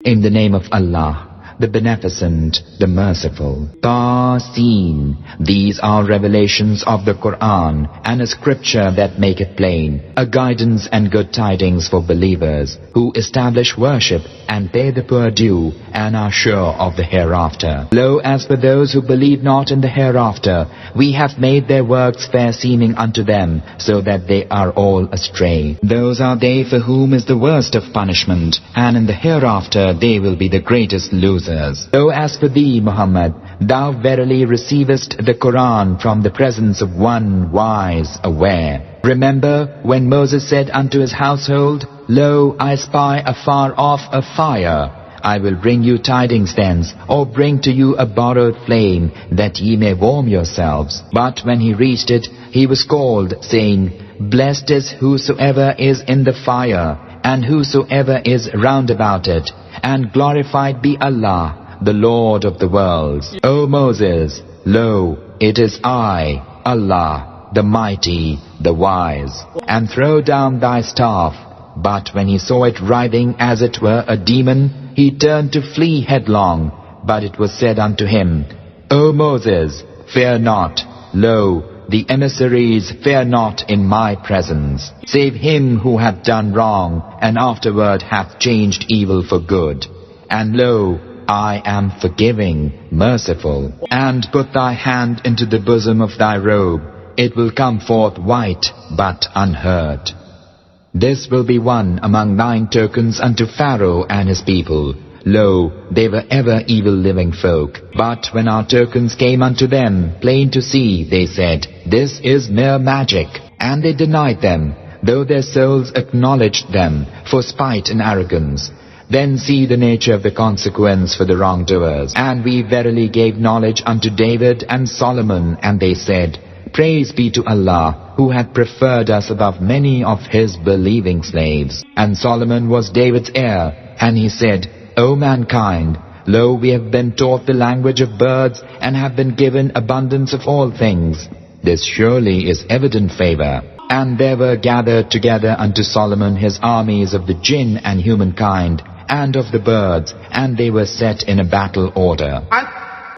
In the name of Allah, the Beneficent, the Merciful. Tasin. These are revelations of the Quran and a scripture that make it plain, a guidance and good tidings for believers who establish worship and pay the poor due and are sure of the hereafter. Lo, as for those who believe not in the hereafter, we have made their works fair seeming unto them, so that they are all astray. Those are they for whom is the worst of punishment, and in the hereafter they will be the greatest losers. So as for thee, Muhammad, thou verily receivest the Quran from the presence of one wise, aware. Remember when Moses said unto his household, Lo, I spy afar off a fire. I will bring you tidings thence, or bring to you a borrowed flame, that ye may warm yourselves. But when he reached it, he was called, saying, Blessed is whosoever is in the fire, and whosoever is round about it, and glorified be Allah, the Lord of the worlds. O Moses, lo, it is I, Allah, the Mighty, the Wise. And throw down thy staff. But when he saw it writhing as it were a demon, he turned to flee headlong. But it was said unto him, O Moses, fear not. Lo, the emissaries fear not in my presence, save him who hath done wrong, and afterward hath changed evil for good. And lo, I am forgiving, merciful. And put thy hand into the bosom of thy robe, it will come forth white, but unhurt. This will be one among 9 tokens unto Pharaoh and his people. Lo, they were ever evil living folk. But when our tokens came unto them, plain to see, they said, This is mere magic. And they denied them, though their souls acknowledged them, for spite and arrogance. Then see the nature of the consequence for the wrongdoers. And we verily gave knowledge unto David and Solomon, and they said, Praise be to Allah, who hath preferred us above many of his believing slaves. And Solomon was David's heir, and he said, O mankind, lo, we have been taught the language of birds, and have been given abundance of all things. This surely is evident favor. And there were gathered together unto Solomon his armies of the jinn and humankind, and of the birds, and they were set in a battle order.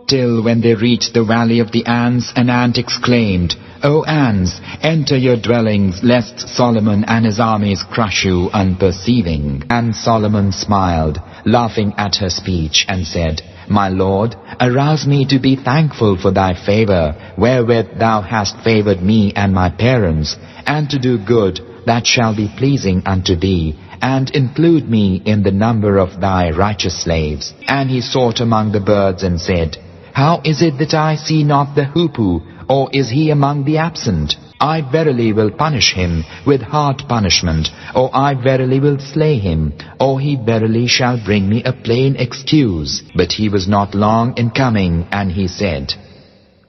Till when they reached the valley of the ants, an ant exclaimed, O ants, enter your dwellings, lest Solomon and his armies crush you unperceiving. And Solomon smiled, laughing at her speech, and said, My Lord, arouse me to be thankful for thy favor, wherewith thou hast favored me and my parents, and to do good that shall be pleasing unto thee, and include me in the number of thy righteous slaves. And he sought among the birds and said, How is it that I see not the hoopoe, or is he among the absent? I verily will punish him with hard punishment, or I verily will slay him, or he verily shall bring me a plain excuse. But he was not long in coming, and he said,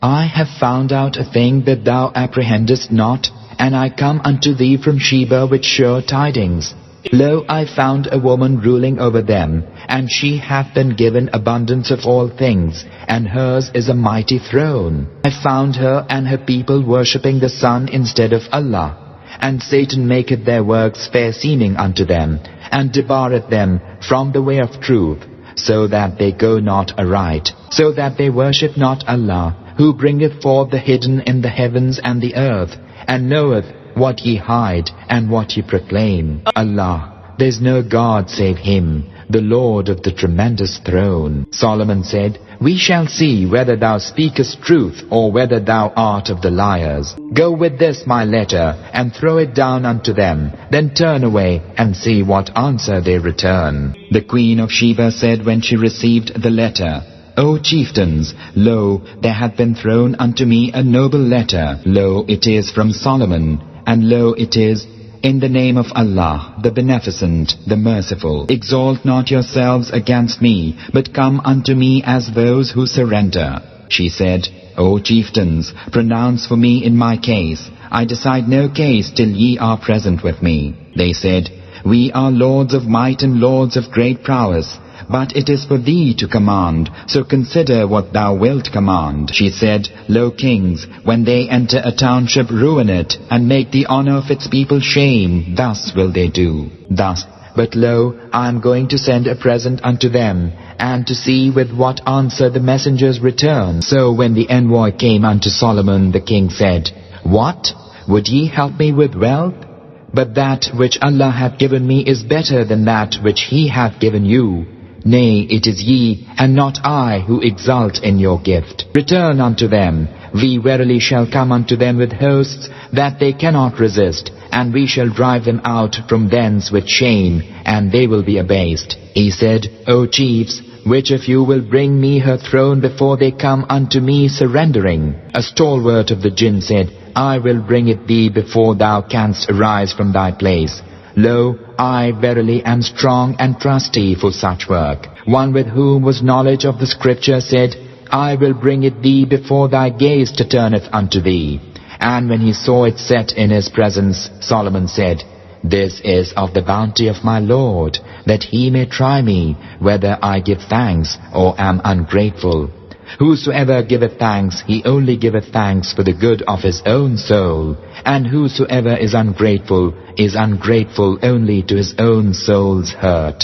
I have found out a thing that thou apprehendest not, and I come unto thee from Sheba with sure tidings. Lo, I found a woman ruling over them, and she hath been given abundance of all things, and hers is a mighty throne. I found her and her people worshipping the sun instead of Allah, and Satan maketh their works fair seeming unto them, and debarreth them from the way of truth, so that they go not aright, so that they worship not Allah, who bringeth forth the hidden in the heavens and the earth, and knoweth what ye hide and what ye proclaim. Allah, there is no God save Him, the Lord of the tremendous throne. Solomon said, We shall see whether thou speakest truth, or whether thou art of the liars. Go with this my letter, and throw it down unto them, then turn away, and see what answer they return. The Queen of Sheba said when she received the letter, O chieftains, lo, there hath been thrown unto me a noble letter. Lo, it is from Solomon, and lo, it is, In the name of Allah, the Beneficent, the Merciful. Exalt not yourselves against me, but come unto me as those who surrender. She said, O chieftains, pronounce for me in my case. I decide no case till ye are present with me. They said, We are lords of might and lords of great prowess. But it is for thee to command, so consider what thou wilt command. She said, Lo, kings, when they enter a township, ruin it, and make the honor of its people shame. Thus will they do. Thus But lo, I am going to send a present unto them, and to see with what answer the messengers return. So when the envoy came unto Solomon, the king said, What? Would ye help me with wealth? But that which Allah hath given me is better than that which He hath given you. Nay, it is ye, and not I, who exult in your gift. Return unto them. We verily shall come unto them with hosts that they cannot resist, and we shall drive them out from thence with shame, and they will be abased. He said, O chiefs, which of you will bring me her throne before they come unto me surrendering? A stalwart of the jinn said, I will bring it thee before thou canst arise from thy place. Lo, I verily am strong and trusty for such work. One with whom was knowledge of the scripture said, I will bring it thee before thy gaze turneth unto thee. And when he saw it set in his presence, Solomon said, This is of the bounty of my Lord, that He may try me, whether I give thanks or am ungrateful. Whosoever giveth thanks, he only giveth thanks for the good of his own soul, and whosoever is ungrateful only to his own soul's hurt.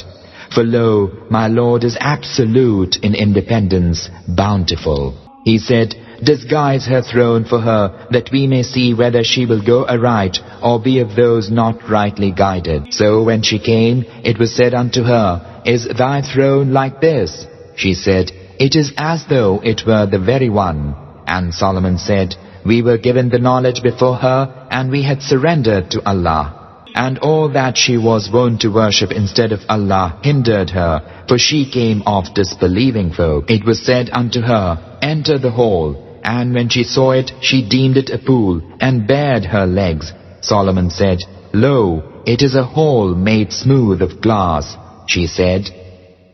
For lo, my Lord is absolute in independence, bountiful. He said, Disguise her throne for her, that we may see whether she will go aright, or be of those not rightly guided. So when she came, it was said unto her, Is thy throne like this? She said, It is as though it were the very one. And Solomon said, We were given the knowledge before her, and we had surrendered to Allah. And all that she was wont to worship instead of Allah hindered her, for she came of disbelieving folk. It was said unto her, Enter the hall. And when she saw it, she deemed it a pool, and bared her legs. Solomon said, Lo, it is a hall made smooth of glass. She said,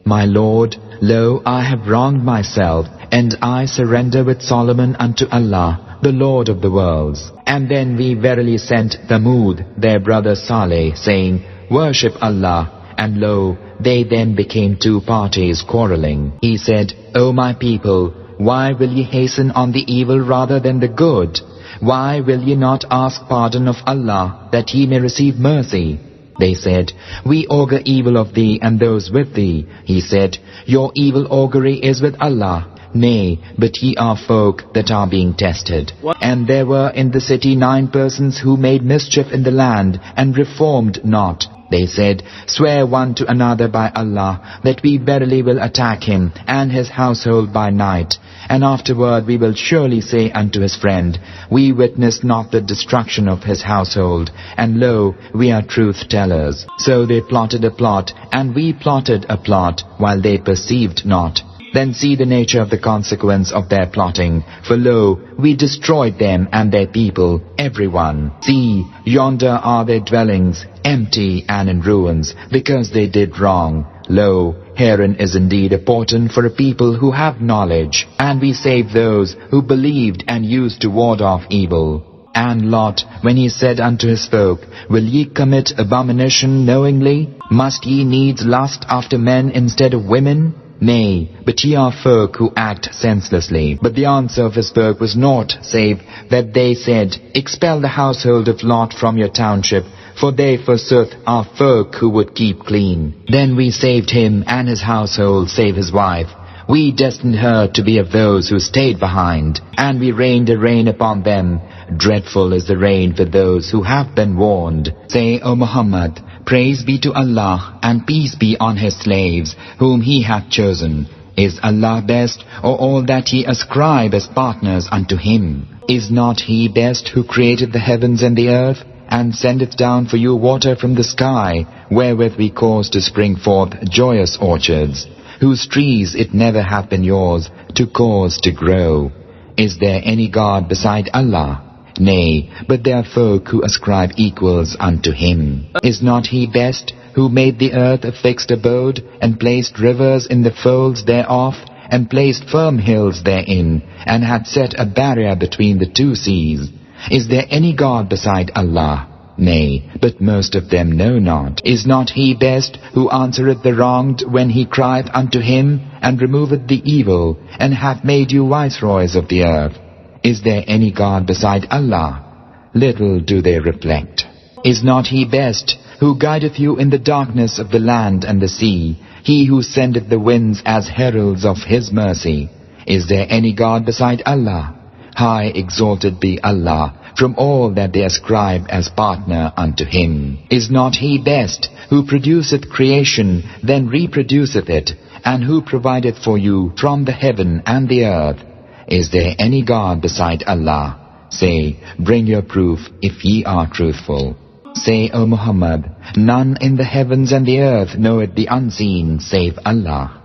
My Lord, lo, I have wronged myself, and I surrender with Solomon unto Allah, the Lord of the worlds. And then we verily sent Thamud, their brother Saleh, saying, Worship Allah. And lo, they then became two parties quarreling. He said, O my people, why will ye hasten on the evil rather than the good? Why will ye not ask pardon of Allah, that ye may receive mercy? They said, We augur evil of thee and those with thee. He said, Your evil augury is with Allah. Nay, but ye are folk that are being tested. And there were in the city 9 persons who made mischief in the land, and reformed not. They said, Swear one to another by Allah, that we verily will attack him and his household by night. And afterward we will surely say unto his friend, We witnessed not the destruction of his household, and lo, we are truth-tellers. So they plotted a plot, and we plotted a plot, while they perceived not. Then see the nature of the consequence of their plotting. For lo, we destroyed them and their people, everyone. See, yonder are their dwellings, empty and in ruins, because they did wrong. Lo, herein is indeed a portent for a people who have knowledge. And we saved those who believed and used to ward off evil. And Lot, when he said unto his folk, Will ye commit abomination knowingly? Must ye needs lust after men instead of women? Nay, but ye are folk who act senselessly. But the answer of his folk was naught, save that they said, Expel the household of Lot from your township, for they forsooth are folk who would keep clean. Then we saved him and his household, save his wife. We destined her to be of those who stayed behind, and we rained a rain upon them. Dreadful is the rain for those who have been warned. Say, O Muhammad, Praise be to Allah, and peace be on His slaves, whom He hath chosen. Is Allah best, or all that ye ascribe as partners unto Him? Is not He best who created the heavens and the earth, and sendeth down for you water from the sky, wherewith we cause to spring forth joyous orchards, whose trees it never hath been yours to cause to grow? Is there any God beside Allah? Nay, but there are folk who ascribe equals unto Him. Is not He best, who made the earth a fixed abode, and placed rivers in the folds thereof, and placed firm hills therein, and hath set a barrier between the two seas? Is there any God beside Allah? Nay, but most of them know not. Is not He best, who answereth the wronged when he crieth unto Him, and removeth the evil, and hath made you viceroys of the earth? Is there any God beside Allah? Little do they reflect. Is not He best, who guideth you in the darkness of the land and the sea, he who sendeth the winds as heralds of his mercy. Is there any God beside Allah? High exalted be Allah from all that they ascribe as partner unto him. Is not he best, who produceth creation, then reproduceth it, and who provideth for you from the heaven and the earth? Is there any God beside Allah? Say, bring your proof if ye are truthful. Say, O Muhammad, none in the heavens and the earth knoweth the unseen save Allah.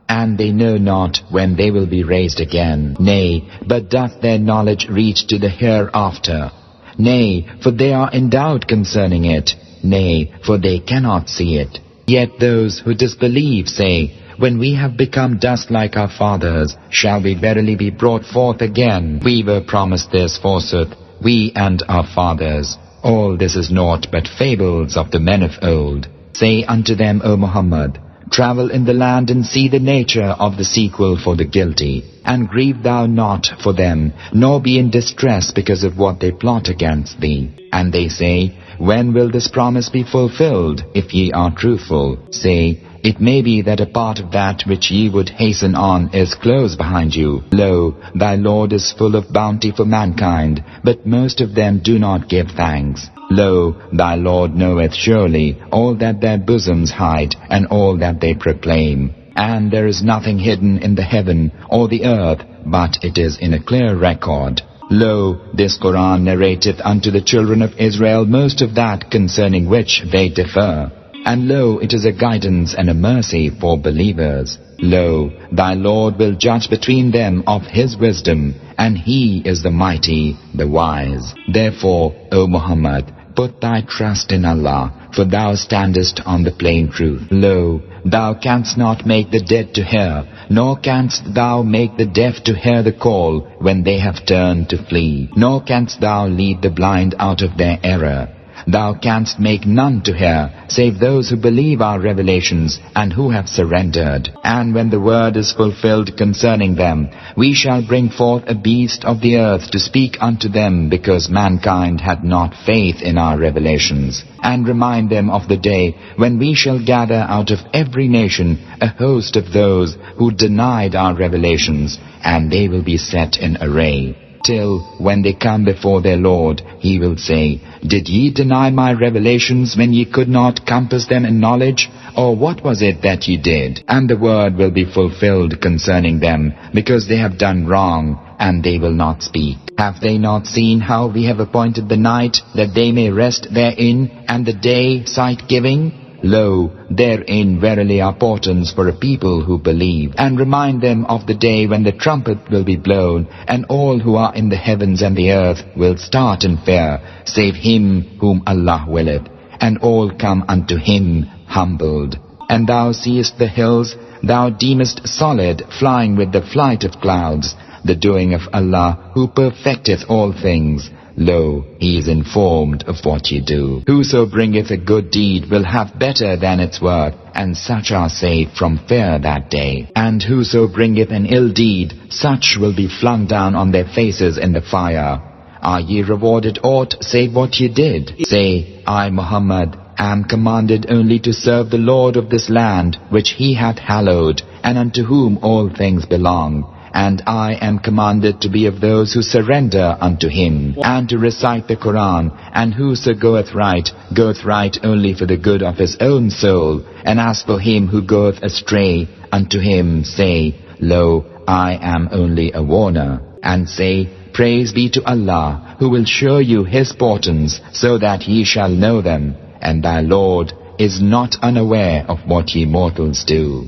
And they know not when they will be raised again. Nay, but doth their knowledge reach to the hereafter? Nay, for they are in doubt concerning it. Nay, for they cannot see it. Yet those who disbelieve say, when we have become dust like our fathers, shall we verily be brought forth again? We were promised this, forsooth, we and our fathers. All this is naught but fables of the men of old. Say unto them, O Muhammad, travel in the land and see the nature of the sequel for the guilty, and grieve thou not for them, nor be in distress because of what they plot against thee. And they say, when will this promise be fulfilled, if ye are truthful? Say, it may be that a part of that which ye would hasten on is close behind you. Lo, thy Lord is full of bounty for mankind, but most of them do not give thanks. Lo, thy Lord knoweth surely all that their bosoms hide, and all that they proclaim. And there is nothing hidden in the heaven or the earth, but it is in a clear record. Lo, this Quran narrateth unto the children of Israel most of that concerning which they differ. And lo, it is a guidance and a mercy for believers. Lo, thy Lord will judge between them of his wisdom, and he is the mighty, the wise. Therefore, O Muhammad, put thy trust in Allah, for thou standest on the plain truth. Lo, thou canst not make the dead to hear, nor canst thou make the deaf to hear the call when they have turned to flee, nor canst thou lead the blind out of their error. Thou canst make none to hear, save those who believe our revelations and who have surrendered. And when the word is fulfilled concerning them, we shall bring forth a beast of the earth to speak unto them, because mankind had not faith in our revelations. And remind them of the day when we shall gather out of every nation a host of those who denied our revelations, and they will be set in array. Till when they come before their Lord, he will say, did ye deny my revelations when ye could not compass them in knowledge? Or what was it that ye did? And the word will be fulfilled concerning them, because they have done wrong, and they will not speak. Have they not seen how we have appointed the night, that they may rest therein, and the day sight-giving? Lo, therein verily are portents for a people who believe. And remind them of the day when the trumpet will be blown, and all who are in the heavens and the earth will start in fear, save him whom Allah willeth, and all come unto him humbled. And thou seest the hills, thou deemest solid, flying with the flight of clouds, the doing of Allah, who perfecteth all things. Lo, he is informed of what ye do. Whoso bringeth a good deed will have better than its worth, and such are saved from fear that day. And whoso bringeth an ill deed, such will be flung down on their faces in the fire. Are ye rewarded aught save what ye did? Say, I, Muhammad, am commanded only to serve the Lord of this land, which he hath hallowed, and unto whom all things belong. And I am commanded to be of those who surrender unto him, and to recite the Quran, and whoso goeth right only for the good of his own soul. And as for him who goeth astray, unto him say, Lo, I am only a warner. And say, Praise be to Allah, who will show you his portents, so that ye shall know them. And thy Lord is not unaware of what ye mortals do.